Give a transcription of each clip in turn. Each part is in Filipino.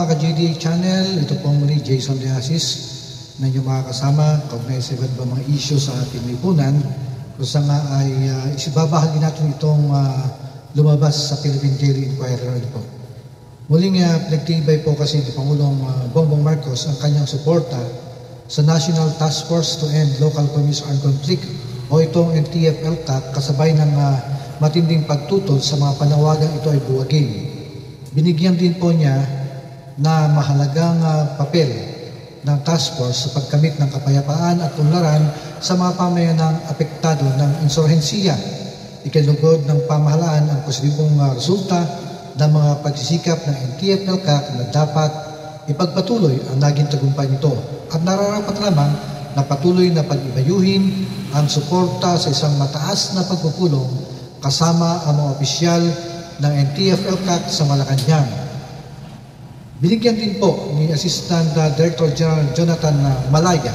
mga ka-JDA channel, ito po muli Jason De Asis na inyong mga kasama kaugnay sa iba't ibang mga issue sa ating lipunan kung saan nga ay isibabahagi natin itong lumabas sa Philippine Daily Inquirer po. Muling pinagtibay po kasi ni Pangulong Bongbong Marcos ang kanyang suporta sa National Task Force to End Local Communist Armed Conflict o itong NTF-ELCAC kasabay ng matinding pagtutol sa mga panawagang ito ay buwagin. Binigyan din po niya na mahalagang papel ng task force sa pagkamit ng kapayapaan at unlaran sa mga pamayanang apektado ng insurhensiya. Ikinugod ng pamahalaan ang positibong resulta ng mga pagsisikap ng NTF-ELCAC na dapat ipagpatuloy ang naging tagumpay nito at nararapat lamang na patuloy na pag-ibayuhin ang suporta sa isang mataas na pagpupulong kasama ang mga opisyal ng NTF-ELCAC sa Malacanang. Binigyan din po ni Assistant Director General Jonathan Malaya,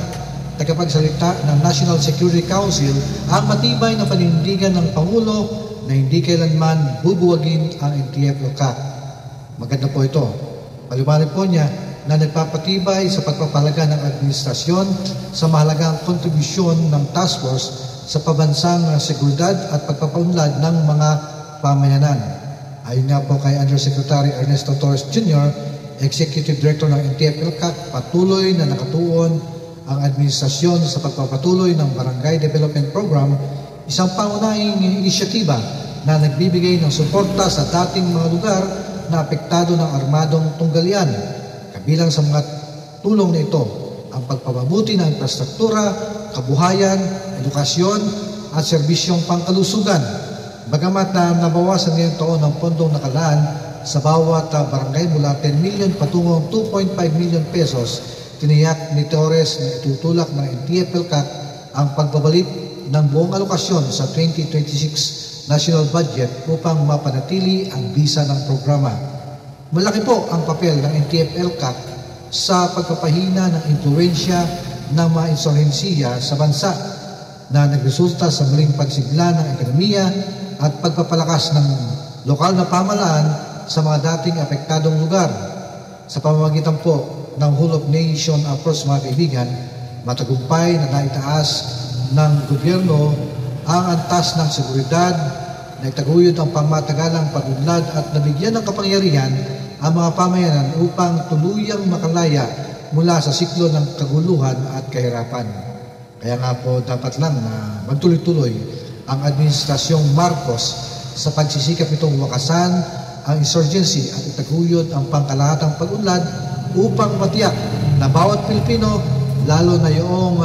tagapagsalita ng National Security Council, ang matibay na panindigan ng Pangulo na hindi kailanman bubuwagin ang NTF-ELCAC. Maganda po ito. Paliwanag po niya na nagpapatibay sa pagpapahalaga ng administrasyon sa mahalagang kontribusyon ng task force sa pabansang seguridad at pagpapaunlad ng mga pamayanan. Ayon nga po kay Undersecretary Ernesto Torres Jr., Executive Director ng NTF-ELCAC, patuloy na nakatuon ang administrasyon sa pagpapatuloy ng Barangay Development Program, isang pangunahing inisyatiba na nagbibigay ng suporta sa dating mga lugar na apektado ng armadong tunggalian. Kabilang sa mga tulong na ito, ang pagpapabuti ng infrastruktura, kabuhayan, edukasyon at serbisyong pangkalusugan. Bagamat nabawasan ngayong taon ang pondong nakalaan sa bawat barangay mula 10 million patungong 2.5 million pesos, tiniyak ni Torres na itutulak ng NTF-ELCAC ang pagbabalik ng buong alokasyon sa 2026 national budget upang mapanatili ang bisa ng programa. Malaki po ang papel ng NTF-ELCAC sa pagpapahina ng impluwensya ng mga insurhensiya sa bansa na nagresulta sa muling pagsigla ng ekonomiya at pagpapalakas ng lokal na pamahalaan sa mga dating apektadong lugar. Sa pamamagitan po ng Whole of Nation approach, mga kaibigan, matagumpay na naitaas ng gobyerno ang antas ng seguridad, naitaguyod ang pangmatagalang pag-unlad at nabigyan ng kapangyarihan ang mga pamayanan upang tuluyang makalaya mula sa siklo ng kaguluhan at kahirapan. Kaya nga po dapat lang na magtuloy-tuloy ang Administrasyong Marcos sa pagsisikap itong wakasan ang insurgency at itaguyod ang pangkalahatang pag-unlad upang matiyak na bawat Pilipino, lalo na yung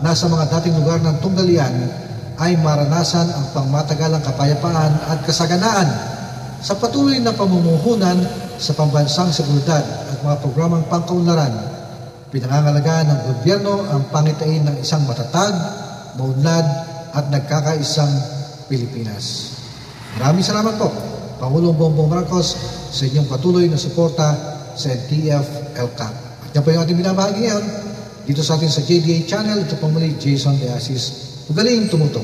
nasa mga dating lugar ng tunggalian, ay maranasan ang pangmatagalang kapayapaan at kasaganaan sa patuloy na pamumuhunan sa pambansang seguridad at mga programang pangkaunlaran. Pinangangalagaan ng gobyerno ang pangitain ng isang matatag, maunlad at nagkakaisang Pilipinas. Maraming salamat po, Pangulong Bongbong Marcos, sa inyong patuloy na suporta sa NTF-ELCAC. At yan po yung ating binabahagi ngayon dito sa atin sa JDA channel. Ito po muli, Jason De Asis. Magaling tumutok.